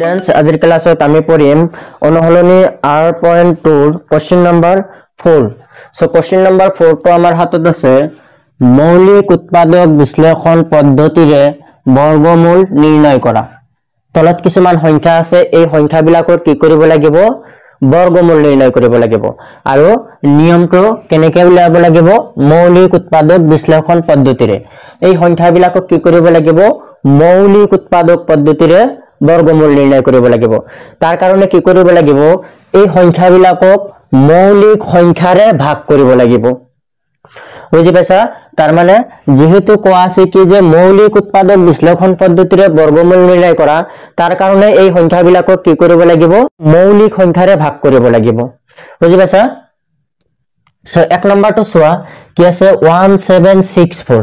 friends आजिर क्लासत आमी पढ़िम अनुहलनी R.2 question number 4 so question number 4 तो आमार हातत आछे मौलिक उत्पादक विश्लेषण पद्धतिरे वर्गमूल निर्णय करा तলত किछुमान संख्या आछे এই সংখ্যাবিলাকৰ কি কৰিব লাগিব वर्गमूल निर्णय কৰিব লাগিব আৰু নিয়মটো কেনেকৈ উলিয়াব লাগিব মৌলিক উৎপাদক বিশ্লেষণ পদ্ধতিৰে এই সংখ্যাবিলাকক কি কৰিব লাগিব মৌলিক উৎপাদক পদ্ধতিৰে वर्गमूल निर्णय কৰিব লাগিব তাৰ কাৰণে কি কৰিব লাগিব এই সংখ্যাবিলাকক মৌলিক সংখ্যাৰে ভাগ কৰিব লাগিব বুজি পাইছা তাৰ মানে যেহেতু কোৱা আছে কি যে মৌলিক উৎপাদক বিশ্লেষণ পদ্ধতিৰে वर्गमूल निर्णय কৰা তাৰ কাৰণে এই সংখ্যাবিলাকক কি কৰিব লাগিব মৌলিক সংখ্যাৰে ভাগ কৰিব লাগিব বুজি পাইছা সো এক নম্বৰটো চোৱা কি আছে 1764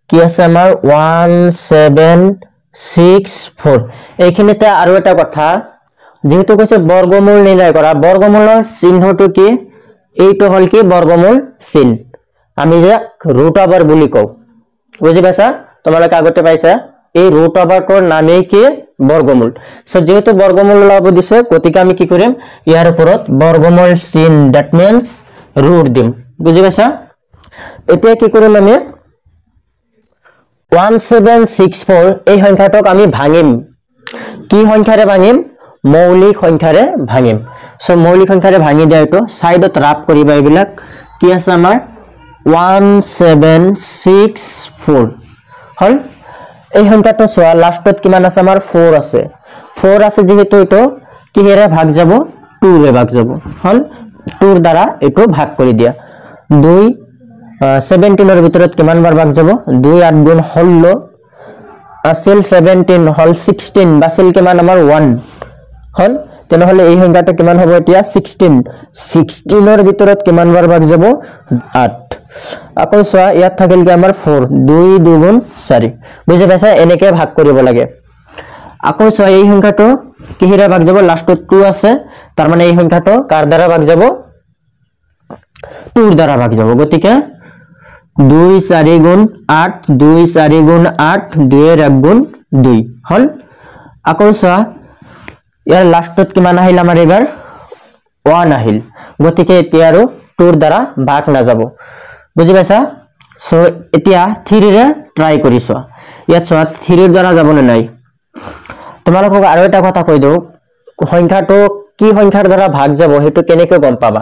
কি আছে আমাৰ 1764 এইখিনিতে আৰু এটা কথা যেহেতু কৈছে वर्गमूल निर्णय কৰা वर्गमूলৰ চিহ্নটো কি এইটো হল কি वर्गमूल চিহ্ন আমি যে ৰুট ওভাৰ বুলি কও বুজি পাইছা তোমালোকে আগতে পাইছা এই ৰুট ওভাৰটোৰ নামে কি वर्गमूल সো যেহেতু वर्गमूल লাভ দিছে গতিকে আমি কি কৰিম ইয়াৰ ওপৰত वर्गमूल চিহ্ন দ্যাট মিন্স ৰুট দিম বুজি পাইছা এতিয়া কি কৰিম আমি 1764 এই সংখ্যাটোক আমি ভাঙিম কি সংখ্যাৰে ভাঙিম মৌলিক সংখ্যাৰে ভাঙিম সো মৌলিক সংখ্যাৰে ভাঙি দিয়া এটো সাইডত ৰাপ কৰিবা এইবিলাক কি আছে আমাৰ 1764 হল এই সংখ্যাটো সোয়া লাষ্টত কিমান আছে আমাৰ 4 আছে যেহেতু এটো কিহেৰে ভাগ যাব 2 ৰে ভাগ যাব হল 2 ৰ দ্বাৰা এটো ভাগ কৰি দিয়া 2 17 ৰ ভিতৰত কিমান বাৰ ভাগ যাব 2 8 গুণ 16 আছিল 17 হল 16 বাছিল কিমান আমাৰ 1 হল তেনেহলে এই সংখ্যাটো কিমান হ'ব এতিয়া 16 ৰ ভিতৰত কিমান বাৰ ভাগ যাব 8 আকৌ সোয়া ইয়াত থাকিল কি আমাৰ 4 2 2 গুণ 4 বুজি পাইছা এনেকৈ ভাগ কৰিব লাগে আকৌ সোয়া এই সংখ্যাটো কিহেৰে ভাগ যাব লাষ্টত 2 আছে তাৰ মানে এই সংখ্যাটো কাৰ দ্বাৰা ভাগ যাব 2 ৰ দ্বাৰা ভাগ যাব গতিকে 2 4 গুণ 8 2 4 গুণ 8 2 এর 1 গুণ 2 হল আকৌ সোয়া ইয়াৰ লাষ্টত কিমান আহিল আমাৰ এবাৰ 1 আহিল গতিকে এতিয়া আৰু 2 ৰ দ্বাৰা ভাগ না যাব বুজি পাইছা সো এতিয়া 3 ৰে ট্ৰাই কৰিছো ইয়াত সোয়া 3 ৰ দ্বাৰা যাব নাই তোমালোকক আৰু এটা কথা কৈ দিও সংখ্যাটো কি সংখ্যাৰ দ্বাৰা ভাগ যাব হেতু কেনেকৈ গম পাবা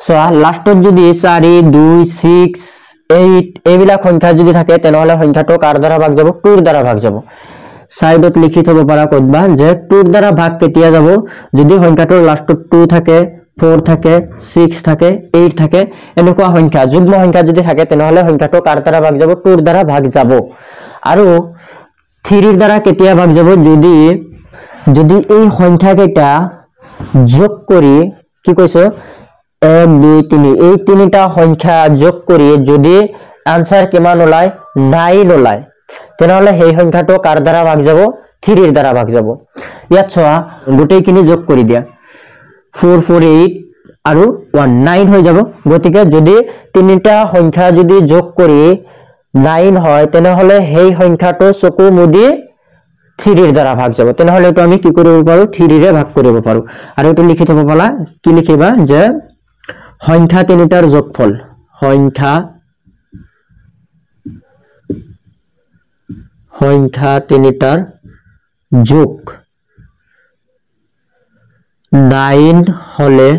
সোয়া লাষ্টত যদি 4 2 6 8 এইবিলাক সংখ্যা যদি থাকে তেনেহলে সংখ্যাটো কাৰ দ্বাৰা ভাগ যাব 2 ৰ দ্বাৰা ভাগ যাব সাইডত লিখি থব পাৰা কতবা যে 2 ৰ দ্বাৰা ভাগ কেতিয়া যাব যদি সংখ্যাটোৰ লাষ্টত 2 থাকে 4 থাকে 6 থাকে 8 থাকে এনেকুৱা সংখ্যা যুগ্ম সংখ্যা যদি থাকে তেনেহলে সংখ্যাটো কাৰ দ্বাৰা ভাগ যাব 2 ৰ দ্বাৰা ভাগ যাব আৰু 3 ৰ দ্বাৰা কেতিয়া ভাগ যাব যদি এই সংখ্যা কেইটা যোগ কৰি কি কৈছো 1 2 3 এই তিনিটা সংখ্যা যোগ কৰি যদি आंसर কিমান ওলাই 9 ওলাই তেনেহলে সেই সংখ্যাটো কাৰ দ্বাৰা ভাগ যাব 3 ৰ দ্বাৰা ভাগ যাব ইয়াত সোয়া গোটেইখিনি যোগ কৰি দিয়া 4 4 8 আৰু 1 9 হৈ যাব গতিকে যদি তিনিটা সংখ্যা যদি যোগ কৰি 9 হয় তেনেহলে সেই সংখ্যাটো চকু মুদি 3 ৰ দ্বাৰা ভাগ যাব তেনেহলে এটো আমি কি কৰিব পাৰো 3 ৰে ভাগ কৰিব পাৰো আৰু এটো লিখি থব পালা কি লিখিবা যে সংখ্যা তিনিটাৰ যোগফল সংখ্যা তিনিটাৰ যোগ 9 হলে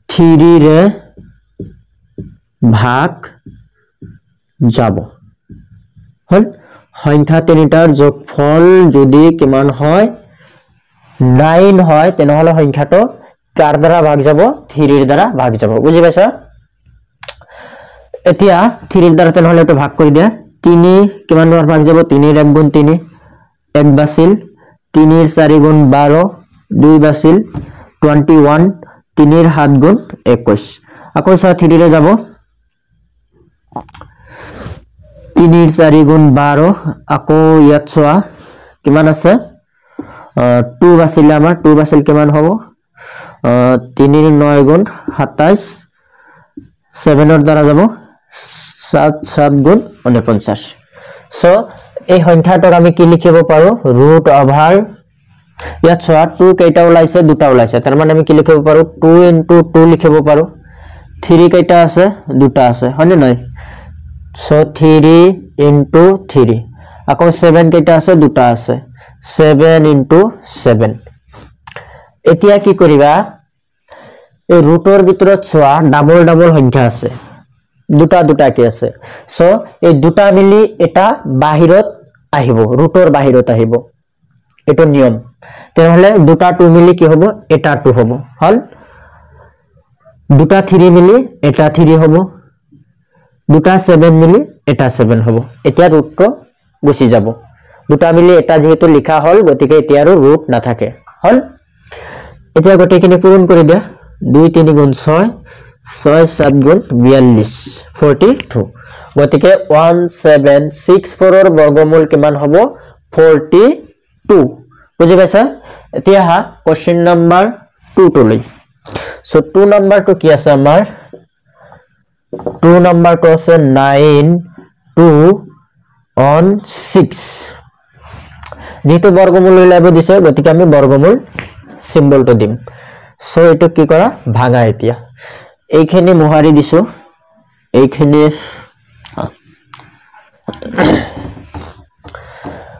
3 ৰে ভাগ যাব হল সংখ্যা তিনিটাৰ যোগফল যদি কিমান হয় 9 হয় তেনেহলে সংখ্যাটো কাৰ দ্বাৰা ভাগ যাব 3 ৰ দ্বাৰা ভাগ যাব বুজি পাইছা এতিয়া 3 ৰ দ্বাৰা তেনেহলে এটো ভাগ কৰি দিয়া 3 কিমান বাৰ ভাগ যাব 3 ৰ 1 গুণ 3 1 বাছিল 3 ৰ 4 গুণ 12 2 বাছিল 21 3 ৰ 7 গুণ 21 আকৌ 3 ৰে যাব 3 ৰ 4 গুণ 12 আকৌ ইয়াত সোয়া কিমান আছে 2 বাছিল আমাৰ 2 বাছিল কিমান হ'ব 3 ৰ 9 গুণ 27 7 ৰ দ্বাৰা যাব 7 7 গুণ 49 সো এই সংখ্যাটোক আমি কি লিখিব পাৰো ৰুট ওভাৰ ইয়াত চোৱা 2 কেইটা ওলাইছে দুটা ওলাইছে তাৰ মানে আমি কি লিখিব পাৰো 2 * 2 লিখিব পাৰো 3 কেইটা আছে দুটা আছে হয়নে নাই সো 3 * 3 আকৌ 7 কেইটা আছে দুটা আছে 7 * 7 এতিয়া কি কৰিবা এই ৰুটৰ ভিতৰত চোৱা ডাবল ডাবল সংখ্যা আছে দুটা দুটা কি আছে সো এই দুটা মিলি এটা বাহিৰত আহিব ৰুটৰ বাহিৰত আহিব এটো নিয়ম তেহলে দুটা 2 মিলি কি হ'ব এটা 2 হ'ব হল দুটা 3 মিলি এটা 3 হ'ব দুটা 7 মিলি এটা 7 হ'ব এতিয়া ৰুটটো গুছি যাব দুটা মিলি এটা যেহেতু লিখা হল গতিকে এতিয়া আৰু ৰুট নাথাকে হল এতিয়া গটেখিনি পূৰণ কৰি দিয়া 2 3 গুণ 6 6 7 গুণ 42 42 গতিকে 1764 ৰ বৰ্গমূল কিমান হ'ব 42 বুজি পাইছা এতিয়া হা কোশ্চেন নম্বৰ 2 টো লৈ সো 2 নম্বৰ টো কি আছে আমাৰ 2 নম্বৰ টো আছে 9 2 on 6 যেহেতু বর্গমূল উলাইব দিছে গতিকে আমি বর্গমূল সিম্বলটো দিম সো এটো কি কৰা ভাঙা এতিয়া এইখিনি মোহাৰি দিছো এইখিনি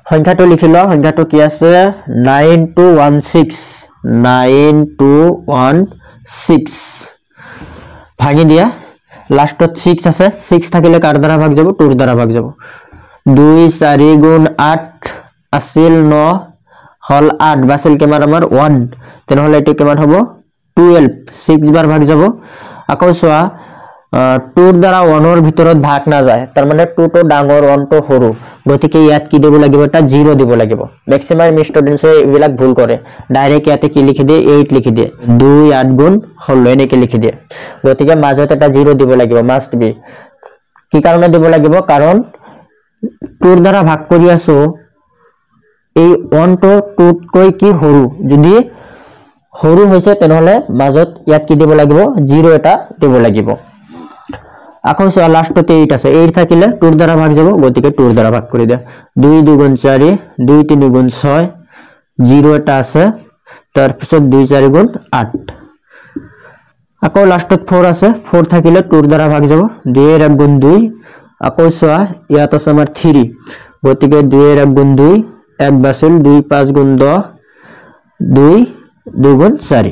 সংখ্যাটো লিখিলো সংখ্যাটো কি আছে 9216 9216 ভাঙি দিয়া লাষ্টত 6 আছে 6 থাকিলে কার দ্বাৰা ভাগ যাব 2 দ্বাৰা ভাগ যাব 2 4 গুণ 8 আছিল 9 হল 8 বাছিল কিমান আমাৰ 1 তেনেহলে এটো কিমান হ'ব 12 6 বাৰ ভাগ যাব আকৌ সোৱা 2 দ্বাৰা 1 ৰ ভিতৰত ভাগ না যায় তাৰ মানে 2 টো ডাঙৰ 1 টো সৰু গতিকে ইয়াত কি দিব লাগিব এটা 0 দিব লাগিব ম্যাক্সিমাম স্টুডেন্টসে এইবিলাক ভুল কৰে ডাইৰেক্ট ইয়াতে কি লিখি দিয়ে 8 লিখি দিয়ে 2 8 গুণ হল এনেকে লিখি দিয়ে গতিকে মাজত এটা 0 দিব লাগিব মাস্ট বি কি কাৰণে দিব লাগিব কাৰণ 2 দ্বাৰা ভাগ কৰি আছো এই 1 টো 2 কৈ কি সৰু যদি সৰু হৈছে তেনেহলে মাজত ইয়াত কি দিব লাগিব 0 এটা দিব লাগিব আকৌ সো লাষ্টতে 8 আছে 8 থাকিলে 2 দ্বাৰা ভাগ যাব গতিকে 2 দ্বাৰা ভাগ কৰি দিয়া 2 2 গুণ 4 2 3 গুণ 6 0 এটা আছে তাৰ পিছত 2 4 গুণ 8 আকৌ লাষ্টত 4 আছে 4 থাকিলে 2 দ্বাৰা ভাগ যাব 2 1 গুণ 2 আকৌ সোৱা ইয়াত আছে আমাৰ 3 গতিকে 2 1 গুণ 2 1 বাছিল 2 5 গুণ 10 2 2 গুণ 4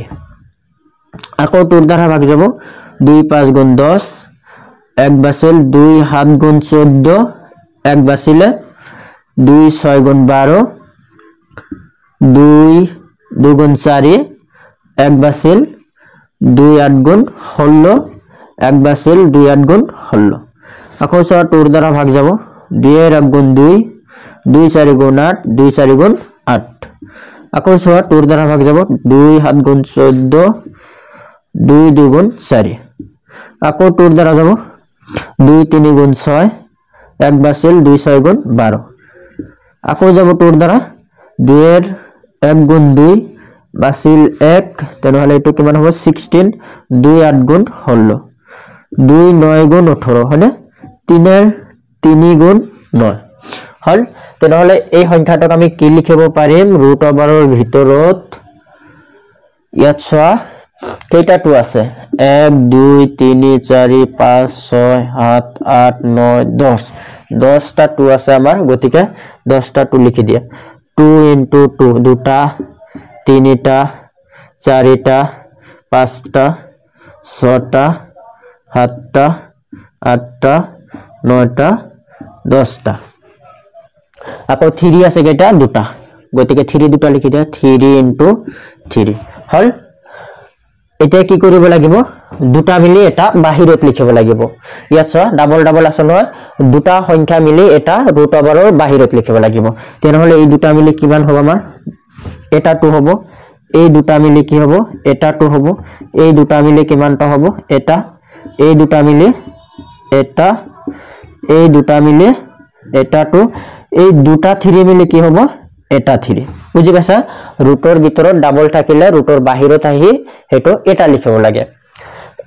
আকৌ 2 দ্বাৰা ভাগ যাব 2 5 গুণ 10 1 বাছিল 2 7 গুণ 14 1 বাছিলে 2 6 গুণ 12 2 2 গুণ 4 1 বাছিল 2 8 গুণ 16 1 বাছিল 2 8 গুণ 16 আকৌ সোৱা 2 দ্বাৰা ভাগ যাব 2 1 গুণ 2 2 4 গুণ 8 2 4 গুণ 8 আকৌ সোৱা 2 দ্বাৰা ভাগ যাব 2 7 গুণ 14 2 2 গুণ 4 আকৌ 2 দ্বাৰা যাব 2 3 গুণ 6 1 বাছিল 2 6 গুণ 12 আকৌ যাব 2 দ্বাৰা 2 এর 1 গুণ 2 বাছিল 1 তেনেহলে এটো কিমান হ'ব 16 2 8 গুণ 16 2 9 গুণ 18 হলে 3 এর 3 গুণ 9 হল তেনেহলে এই সংখ্যাটোক আমি কি লিখিব পাৰিম ৰুট ওভাৰৰ ভিতৰত ইয়াত চোৱা কেইটা 2 আছে 1 2 3 4 5 6 7 8 9 10 10টা 2 আছে আমাৰ গতিকে 10টা 2 লিখি দিয়া 2 * 2 দুটা 3টা 4টা 5টা 6টা 7টা 8টা 9টা 10টা আকৌ 3 আছে কেইটা দুটা গতিকে 3 দুটা লিখি দিয়া 3 * 3 হল এতিয়া কি কৰিব লাগিব দুটা মিলি এটা বাহিৰত লিখিব লাগিব ইয়াত চোৱা ডাবল ডাবল আছে নহয় দুটা সংখ্যা মিলি এটা ৰুট ওভাৰৰ বাহিৰত লিখিব লাগিব তেনেহলে এই দুটা মিলি কিমান হ'ব আমাৰ এটা 2 হ'ব এই দুটা মিলি কি হ'ব এটা 2 হ'ব এই দুটা মিলি কিমানটা হ'ব এটা এই দুটা মিলি এটা এই দুটা মিলি এটা 2 এই দুটা 3 মিলি কি হ'ব এটা 3 বুজি পাইছা ৰুটৰ ভিতৰত ডাবল থাকিলে ৰুটৰ বাহিৰত আহি হেটো এটা লিখিব লাগে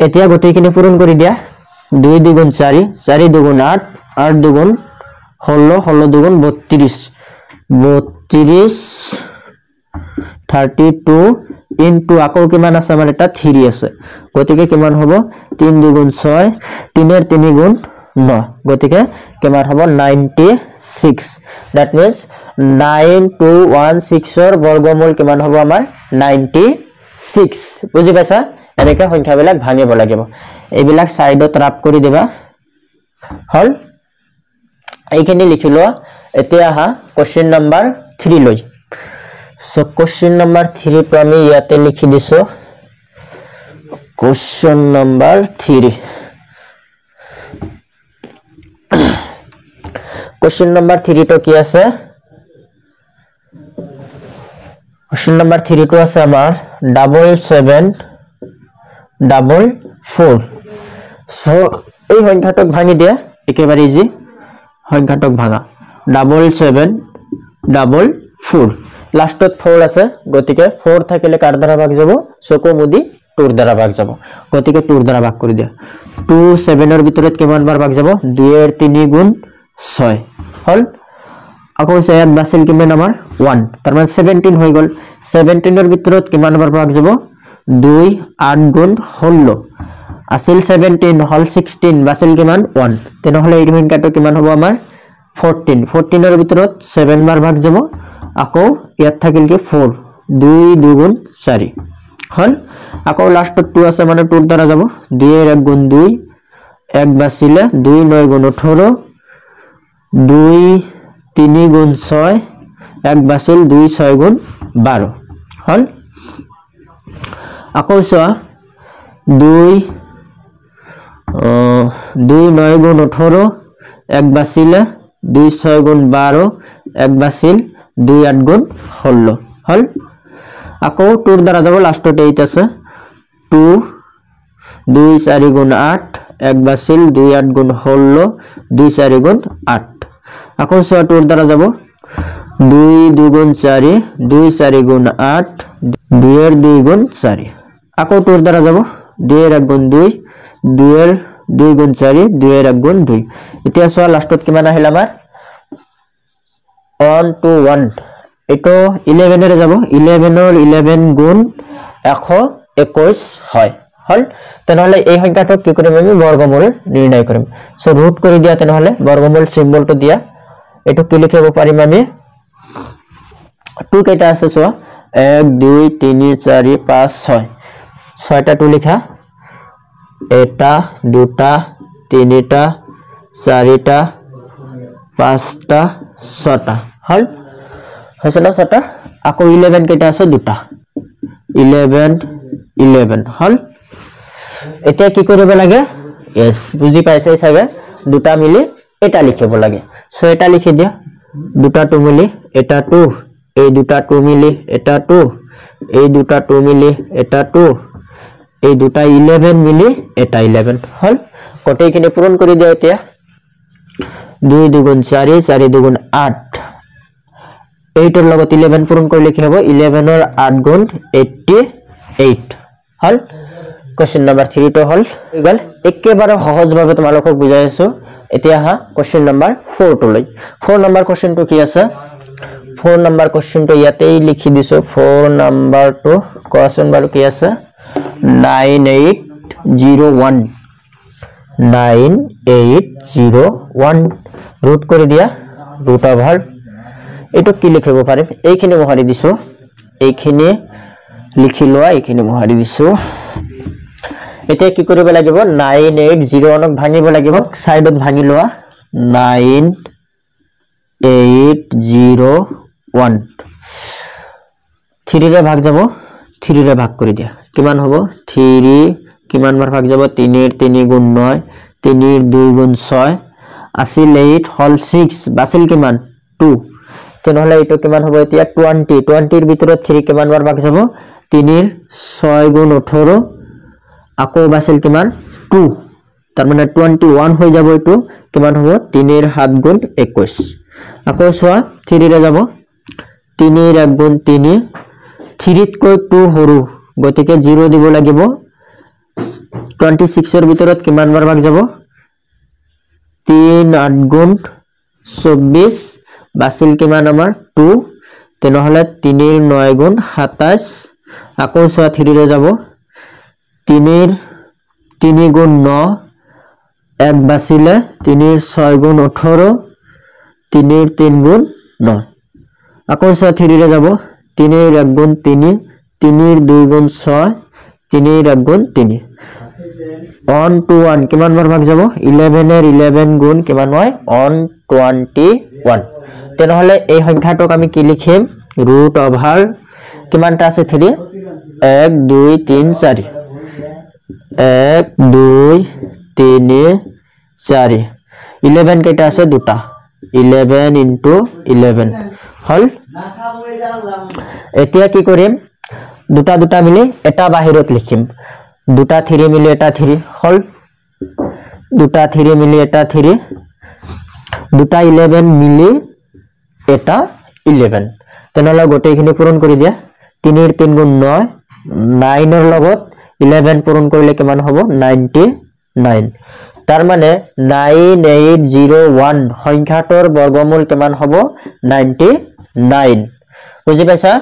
এতিয়া গটেইখিনি পূৰণ কৰি দিয়া 2 2 গুণ 4 4 2 গুণ 8 8 2 গুণ 16 16 দুগুণ 32 32 32 ইনটু আকৌ কিমান আছে আমাৰ এটা 3 আছে গতিকে কিমান হ'ব 3 দুগুণ 6 3 এর 3 গুণ 9 গতিকে কিমান হ'ব 96 that means 9216 এর বর্গমূল কিমান হ'ব আমাৰ 96 বুজি পাইছা এনেকে সংখ্যাবিলাক ভাঙিব লাগিব এইবিলাক সাইডত ৰাপ কৰি দিবা হল এইখিনি লিখিলো এতিয়া হা কোশ্চেন নাম্বার 3 লৈ সো কোশ্চেন নাম্বার 3 তো আমি ইয়াতে লিখি দিছো কোশ্চেন নাম্বার 3 কোশ্চেন নাম্বার 3 তো কি আছে কোশ্চেন নাম্বার 3 তো আছে আমার 7744 সো এই সংখ্যাটক ভাঙি দিয়া একেবারে ইজি সংখ্যাটক ভাঙা 7744 লাস্টত 4 আছে গতিকে 4 থাকিলে কার দ্বারা ভাগ যাব চকু মুদি 2 দ্বারা ভাগ যাব গতিকে 2 দ্বারা ভাগ কৰি দিয়া 2 7 এৰ ভিতৰত কিমান বাৰ ভাগ যাব 2 এৰ 3 গুণ 6 হল আকৌ ইয়াত বাছিল কিমান আমাৰ 1 তাৰ মানে 17 হৈ গল 17 এৰ ভিতৰত কিমান বার ভাগ যাব 2 8 গুণ 16 আছিল 17 হল 16 বাছিল কিমান 1 তেনেহলে এই সংখ্যাটো কিমান হ'ব আমাৰ 14 14 এৰ ভিতৰত 7 বার ভাগ যাব আকৌ ইয়াত থাকিল কি 4 2 2 গুণ 4 হল আকৌ লাস্টত 2 আছে মানে 2 দ্বারা যাব 2 এর 1 গুণ 2 1 বাছিলে 2 9 গুণ 18 2 3 গুণ 6 1 বাছিল 2 6 গুণ 12 হল আকৌ সোয়া 2 2 9 গুণ 18 1 বাছিলে 2 6 গুণ 12 1 বাছিল 2 8 গুণ 16 হল আকৌ 2 দ্বারা যাব লাস্টত 8 আছে 2 2 4 গুণ 8 1 বাছিল 2 8 গুণ 16 2 4 গুণ 8 আকৌ সোয়া 2 দ্বারা যাব 2 2 গুণ 4 2 4 গুণ 8 2 এর 2 গুণ 4 আকৌ 2 দ্বারা যাব 2 এর 1 গুণ 2 2 এর 2 গুণ 4 2 এর 1 গুণ 2 এতিয়া সোয়া লাস্টত কিমান আহিল আমাৰ 1 2 1 এটো 11 এৰ যাব 11 এৰ 11 গুণ 121 হয় হল তেনেহলে এই সংখ্যাটো কি কৰিম আমি বৰ্গমূল নিৰ্ণয় কৰিম সো ৰুট কৰি দিয়া তেনেহলে বৰ্গমূল সিম্বলটো দিয়া এটো কি লিখিব পাৰিম আমি 2 কেটা আছে সো 1 2 3 4 5 6 6টা 2 লিখা এটা দুটা তিনিটা চাৰিটা পাঁচটা ছটা হল হৈছে না ছটা আকৌ 11 কেটা আছে দুটা 11 11 হল এতিয়া কি কৰিব লাগে यस বুজি পাইছে চাগে দুটা মিলি এটা লিখিব লাগে সো এটা লিখি দিয়া দুটা টু মিলি এটা টু এই দুটা টু মিলি এটা টু এই দুটা টু মিলি এটা টু এই দুটা 11 মিলি এটা 11 হল কটেইখিনি পূরণ কৰি দিয়া এতিয়া 2 2 4 4 2 8 8 এর লগত 11 পূরণ করলে কি হবে 11 এর 8 গুণ 88 হল কোশ্চেন নাম্বার 3 তো হল গল একেবারে সহজ ভাবে তোমালোকক বুজাই আছো এতিয়া হা কোশ্চেন নাম্বার 4 তো লই 4 নাম্বার কোশ্চেন তো কি আছে 4 নাম্বার কোশ্চেন তো ইয়াতেই লিখি দিছো 4 নাম্বার তো কোশ্চেন বারো কি আছে 9801 9801 রুট করে দিয়া রুট ওভার এটো কি লিখিব পাৰিম এইখিনি মহাৰি দিছো এইখিনি লিখি লোৱা এইখিনি মহাৰি দিছো এতিয়া কি কৰিব লাগিব 9801 ক ভাঙিব লাগিব সাইডত ভাঙি লোৱা 9801 3 ৰে ভাগ যাব 3 ৰে ভাগ কৰি দিয়া কিমান হ'ব 3 কিমান বাৰ ভাগ যাব 3 এর 3 গুণ 9 3 এর 2 গুণ 6 আছিল 8 হল 6 বাছিল কিমান 2 তেনেহলে এটো কিমান হ'ব এতিয়া 20 20 এর ভিতৰত 3 কিমান বাৰ ভাগ যাব 3 এর 6 গুণ 18 আকৌ বাছিল কিমান 2 তার মানে 21 হৈ যাব এটো কিমান হ'ব 3 এর 7 গুণ 21 আকৌ সোয়া 3 ৰে যাব 3 এৰ 1 গুণ 3 3 কৈ 2 হৰু গতিকে 0 দিব লাগিব 26 এৰ ভিতৰত কিমান বাৰ ভাগ যাব 3 8 গুণ 24 বাছিল কিমান আমাৰ 2 তেনেহলে 3 ৰ 9 গুণ 27 আকৌ সোয়া 3 ৰে যাব 3 গুণ 9 1 বাছিলে 3 ৰ 6 গুণ 18 3 ৰ 3 গুণ 9 আকৌ সোয়া 3 ৰে যাব 3 ৰ 1 গুণ 3 3 ৰ 2 গুণ 6 3 ৰ 1 গুণ 3 1 to 1 কিমান বাৰ ভাগ যাব 11 এর 11 গুণ কিমান হয় 121 তেনেহলে এই সংখ্যাটোক আমি কি লিখিম root over কিমানটা আছে 3 1 2 3 4 1 2 3 4 11 কেইটা আছে দুটা 11 into 11 হল এতিয়া কি কৰিম দুটা মিলি এটা বাহিৰত লিখিম দুটা 3 মিলি এটা 3 হল দুটা 3 মিলি এটা 3 দুটা 11 মিলি এটা 11 তেনেহলে গোটেইখিনি পূৰণ কৰি দিয়া 3 ৰ 3 গুণ 9 9 ৰ লগত 11 পূৰণ কৰিলে কিমান হ'ব 99 তাৰ মানে 9801 সংখ্যাটোৰ বৰ্গমূল কিমান হ'ব 99 বুজি পাইছা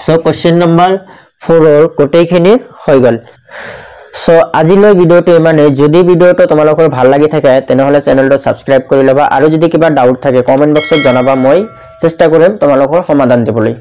সো কোশ্চেন নম্বৰ 4 ৰ গোটেইখিনি হৈ গল সো আজিলৈ ভিডিওটো ইমানে যদি ভিডিওটো তোমালোকৰ ভাল লাগি থাকে তেনেহলে চেনেলটো সাবস্ক্ৰাইব কৰি লবা আৰু যদি কিবা ডাউট থাকে কমেন্ট বক্সত জনাবা মই চেষ্টা কৰিম তোমালোকৰ সমাধান দিবলৈ